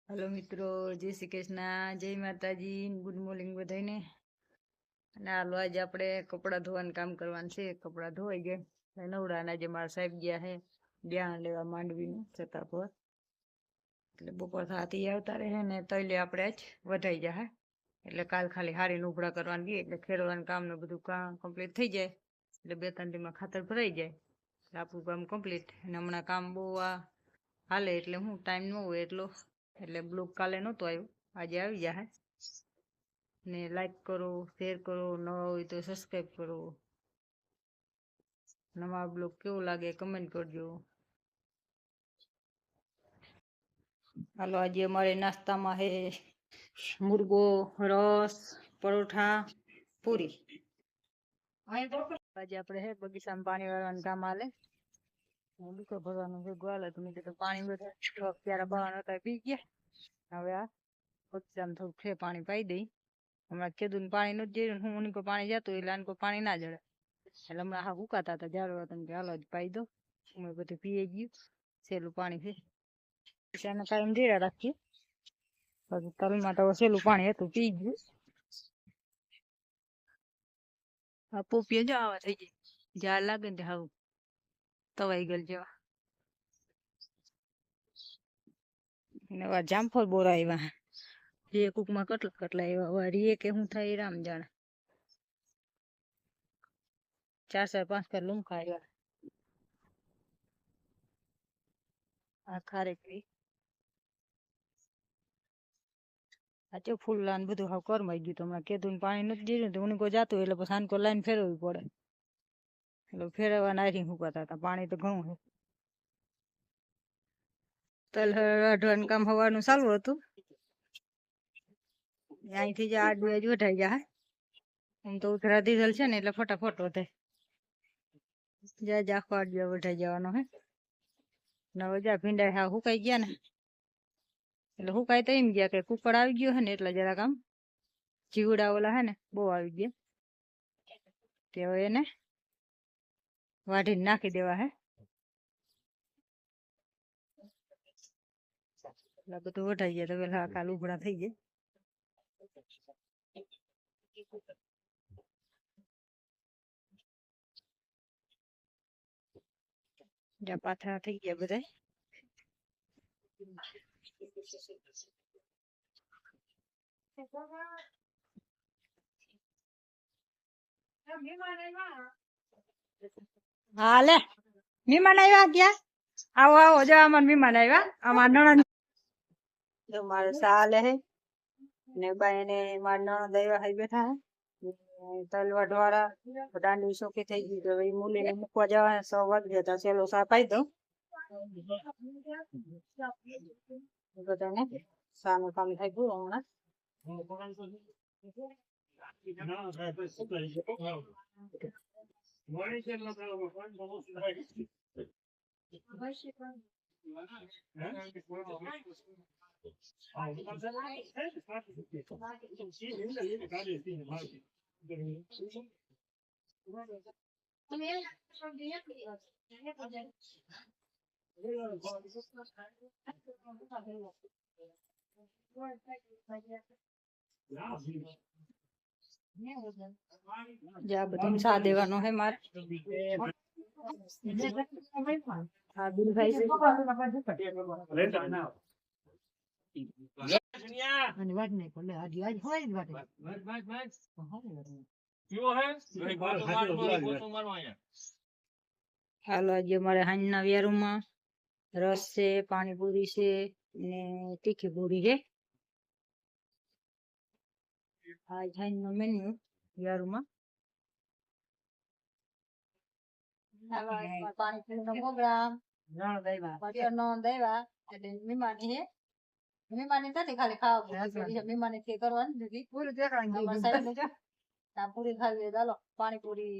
Hello मित्रों, जय श्री कृष्ण, जय माताजी, गुड मॉर्निंग बधाईने। અને હાલો આજે આપણે કપડાં ધોવાનું કામ કરવાનું છે। કપડાં ધોવાઈ ગયા નવડાના, જે મારા સાહેબ ગયા છે ધ્યાન લેવા માંડવીનું છતાં પર, એટલે બપોર થાતી આવતા રહે ને તૈલે આપણે આજ વધાઈ જાય, એટલે કાલ ખાલી હારી લુગડા કરવાનું ગઈ એટલે ખેડવાનું કામ ને બધું કામ કમ્પ્લીટ થઈ જાય, એટલે 2-3 દીમાં ખાતર ભરાઈ જાય એટલે આપણું કામ કમ્પ્લીટ। અને હમણાં કામ બહુ હાલે એટલે હું ટાઈમ ન હોય એટલો, એટલે બ્લોગ કાલે નહોતો આવ્યો, આજે આવી જાય ને। લાઈક કરો, શેર કરો, નવા હોય તો સબસ્ક્રાઈબ કરો। નવા બ્લોગ કેવો લાગે કમેન્ટ કરજો। હાલો આજે અમારે નાસ્તામાં છે મુર્ગો, રસ, પરોઠા, પૂરી। આજે આપણે હે બગીચામાં પાણી વાળવાનું કામ હાલે, દુખો ભરવાનું ભેગું હાલે તો મેં કીધું પાણી બધા ક્યારે બહાર હતા પી ગયા, હવે આ બગીચામાં થોડું છે પાણી પાઈ દઈ। હમણાં ખેડૂત પાણી નથી જડ્યું, હું ઉની કોઈ પાણી જતું એટલે આને કોઈ પાણી ના જડે, એટલે હમણાં હા હુકાતા હતા જાડવા હતા, હાલો જ પાઈ દો, અમે બધું પીએ ગયું સહેલું પાણી છે એને કાયમ ધીરા રાખીએ, પછી તલમાં તો સહેલું પાણી હતું પી ગયું। આ પોપીએ જો આવા થઈ ગઈ, ઝાડ લાગે ને હાવ તવાઈ ગયેલ જેવા, ને જામફળ બોરા આવ્યા, જે કુકમાં કટલા કટલા આવ્યા, વારી કે હું થાય રામ જાણે, 4-5 કર લૂમખા આવ્યા। આ ખારેકરી આ ફૂલલા ને બધું હાવ કરમાઈ ગયું, તો હમણાં કીધું પાણી નથી દીધું તો ઉની કોઈ જાતું એટલે પછી આને કોઈ લાઈન ફેરવવી પડે, એટલે ફેરવવા નારી હુકાતા હતા, પાણી તો ઘણું છે। તલ અઢવાનું કામ હવાનું ચાલુ હતું, અહીંથી જ 8 વાગે વઢાઈ જાય, આમ તો ઉતરા દીધેલ છે ને એટલે ફટાફટ વધે, જ્યાં આખો 8 વાગે વઢાઈ જવાનો હે। નવે જા ભીંડા હા હુકાઈ ગયા ને, એટલે હુકાય તો એમ ગયા કે કુકડ આવી ગયો હે ને એટલે જરાક આમ જીવડા ઓલા હે ને બહુ આવી ગયા, તે એને વાઢીને નાખી દેવા હે, એટલે બધું વઢાઈ ગયા તો પેલા કાલ ઉભરા થઈ જાય। જ્યાં પાથરા થઈ ગયા બધા, હા લે મહેમાન આવ્યા ક્યાં, આવો આવો જો અમાર મહેમાન આવ્યા, અમાર નણંદ જો મારે સાલે હે ને બાઈ ને માર નણંદ આવ્યા હઈ બેઠા હે, તલવા ઢોરા દાંડી સોખી થઈ ગઈ, તો એ મૂલીને મૂકવા જવા 6 વાગ્યા હતા, ચેલો સા પાઈ દઉં બધાને, સાનું કામ થઈ ગયું હમણાં। જા બધું સા દેવાનો હે મારે, હા બિલભાઈ છે અને વાત નહીં કોલે આજી આજ હોય વાત હાલો આજે મારે હાંજના વેરુમાં રસ છે, પાણીપુરી છે ને તીખી પૂરી છે, આજ હાંજનો મેન્યુ વેરુમાં। પાણીપુરી નો પ્રોગ્રામ નણંદ આવ્યા એટલે મહેમાની હે, મહેમાની નથી ખાલી ખાવા મહેમાની થી કરવાની નથી પૂરી દેખાડી પૂરી ખાવી, ચાલો પાણીપુરી